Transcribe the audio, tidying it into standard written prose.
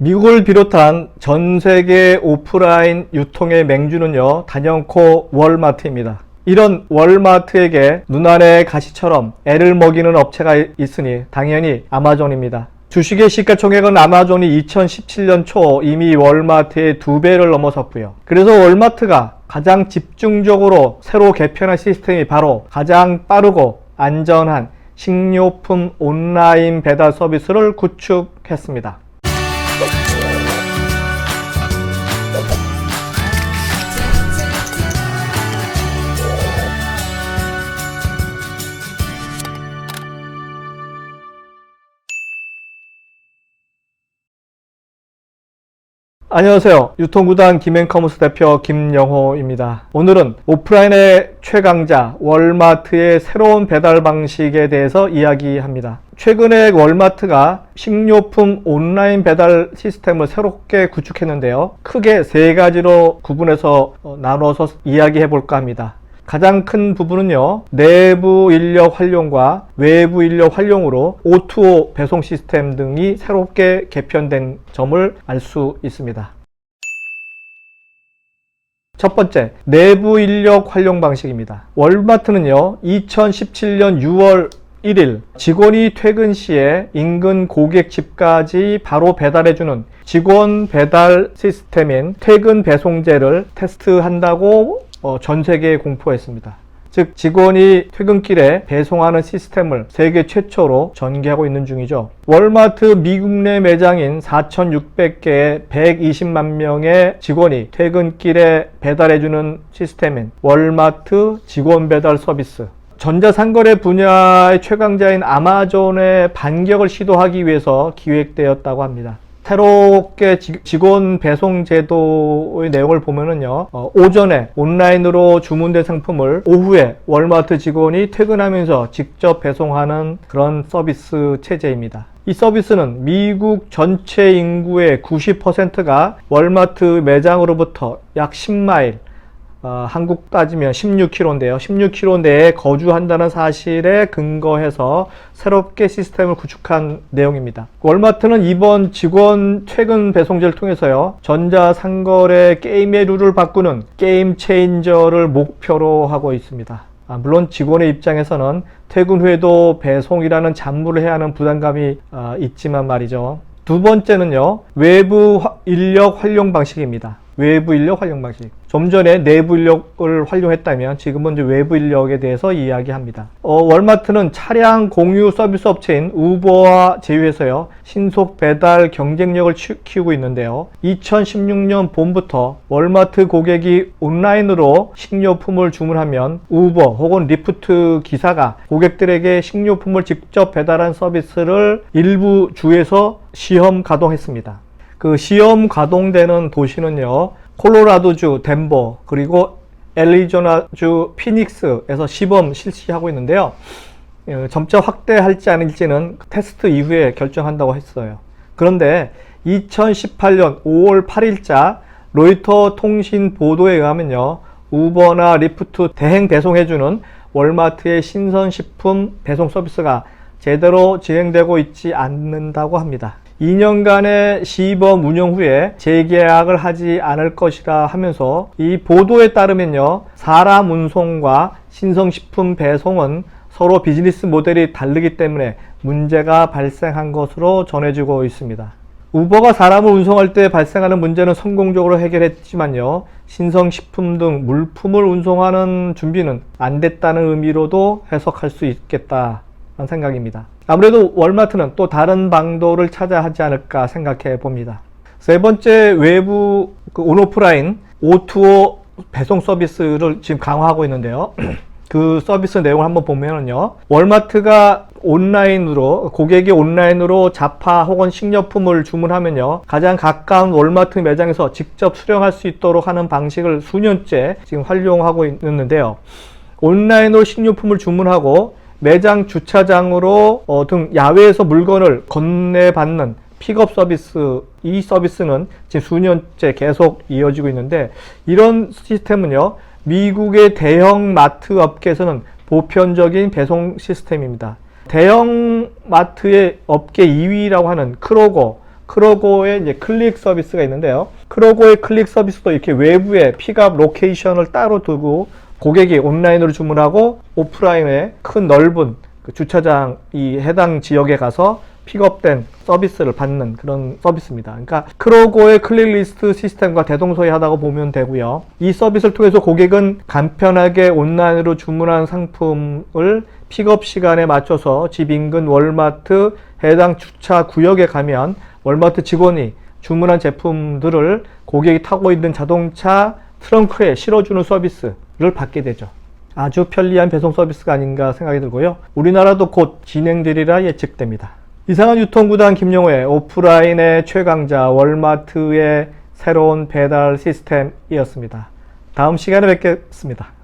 미국을 비롯한 전 세계 오프라인 유통의 맹주는요, 단연코 월마트입니다. 이런 월마트에게 눈알의 가시처럼 애를 먹이는 업체가 있으니 당연히 아마존입니다. 주식의 시가총액은 아마존이 2017년 초 이미 월마트의 2배를 넘어섰고요. 그래서 월마트가 가장 집중적으로 새로 개편한 시스템이 바로 가장 빠르고 안전한 식료품 온라인 배달 서비스를 구축했습니다. 안녕하세요. 유통구단 김앤커머스 대표 김영호입니다. 오늘은 오프라인의 최강자 월마트의 새로운 배달 방식에 대해서 이야기합니다. 최근에 월마트가 식료품 온라인 배달 시스템을 새롭게 구축했는데요. 크게 세 가지로 구분해서 나눠서 이야기해 볼까 합니다. 가장 큰 부분은요, 내부 인력 활용과 외부 인력 활용으로 O2O 배송 시스템 등이 새롭게 개편된 점을 알 수 있습니다. 첫 번째, 내부 인력 활용 방식입니다. 월마트는요, 2017년 6월 1일 직원이 퇴근 시에 인근 고객 집까지 바로 배달해주는 직원 배달 시스템인 퇴근 배송제를 테스트한다고 전 세계에 공포했습니다. 즉 직원이 퇴근길에 배송하는 시스템을 세계 최초로 전개하고 있는 중이죠. 월마트 미국 내 매장인 4,600개의 120만 명의 직원이 퇴근길에 배달해주는 시스템인 월마트 직원 배달 서비스, 전자상거래 분야의 최강자인 아마존의 반격을 시도하기 위해서 기획되었다고 합니다. 새롭게 직원 배송 제도의 내용을 보면은요, 오전에 온라인으로 주문된 상품을 오후에 월마트 직원이 퇴근하면서 직접 배송하는 그런 서비스 체제입니다. 이 서비스는 미국 전체 인구의 90%가 월마트 매장으로부터 약 10마일, 한국 따지면 16km인데요. 16km 내에 거주한다는 사실에 근거해서 새롭게 시스템을 구축한 내용입니다. 월마트는 이번 직원 퇴근 배송제를 통해서요, 전자상거래 게임의 룰을 바꾸는 게임 체인저를 목표로 하고 있습니다. 물론 직원의 입장에서는 퇴근 후에도 배송이라는 잡무를 해야 하는 부담감이 있지만 말이죠. 두 번째는요, 외부 인력 활용 방식입니다. 외부 인력 활용 방식. 좀 전에 내부 인력을 활용했다면 지금은 이제 외부 인력에 대해서 이야기합니다. 월마트는 차량 공유 서비스 업체인 우버와 제휴해서요, 신속 배달 경쟁력을 키우고 있는데요. 2016년 봄부터 월마트 고객이 온라인으로 식료품을 주문하면 우버 혹은 리프트 기사가 고객들에게 식료품을 직접 배달한 서비스를 일부 주에서 시험 가동했습니다. 그 시험 가동되는 도시는요, 콜로라도주 덴버, 그리고 애리조나주 피닉스에서 시범 실시하고 있는데요. 점차 확대할지 아닐지는 테스트 이후에 결정한다고 했어요. 그런데 2018년 5월 8일자 로이터 통신 보도에 의하면요, 우버나 리프트 대행 배송해주는 월마트의 신선식품 배송 서비스가 제대로 진행되고 있지 않는다고 합니다. 2년간의 시범 운영 후에 재계약을 하지 않을 것이라 하면서, 이 보도에 따르면요, 사람 운송과 신성식품 배송은 서로 비즈니스 모델이 다르기 때문에 문제가 발생한 것으로 전해지고 있습니다. 우버가 사람을 운송할 때 발생하는 문제는 성공적으로 해결했지만요, 신성식품 등 물품을 운송하는 준비는 안 됐다는 의미로도 해석할 수 있겠다는 생각입니다. 아무래도 월마트는 또 다른 방도를 찾아야 하지 않을까 생각해 봅니다. 세 번째, 외부 온오프라인 O2O 배송 서비스를 지금 강화하고 있는데요. 그 서비스 내용을 한번 보면은요, 월마트가 고객이 온라인으로 자파 혹은 식료품을 주문하면요, 가장 가까운 월마트 매장에서 직접 수령할 수 있도록 하는 방식을 수년째 지금 활용하고 있는데요. 온라인으로 식료품을 주문하고 매장 주차장으로 등 야외에서 물건을 건네받는 픽업 서비스, 이 서비스는 지금 수년째 계속 이어지고 있는데, 이런 시스템은요, 미국의 대형 마트 업계에서는 보편적인 배송 시스템입니다. 대형 마트의 업계 2위라고 하는 크로거, 크로고의 이제 클릭 서비스가 있는데요. 크로고의 클릭 서비스도 이렇게 외부에 픽업 로케이션을 따로 두고 고객이 온라인으로 주문하고 오프라인에 큰 넓은 그 주차장 이 해당 지역에 가서 픽업된 서비스를 받는 그런 서비스입니다. 그러니까 크로고의 클릭리스트 시스템과 대동소이하다고 보면 되고요. 이 서비스를 통해서 고객은 간편하게 온라인으로 주문한 상품을 픽업 시간에 맞춰서 집 인근 월마트 해당 주차 구역에 가면 월마트 직원이 주문한 제품들을 고객이 타고 있는 자동차 트렁크에 실어주는 서비스를 받게 되죠. 아주 편리한 배송 서비스가 아닌가 생각이 들고요. 우리나라도 곧 진행되리라 예측됩니다. 이상한 유통구단 김용호의 오프라인의 최강자 월마트의 새로운 배달 시스템이었습니다. 다음 시간에 뵙겠습니다.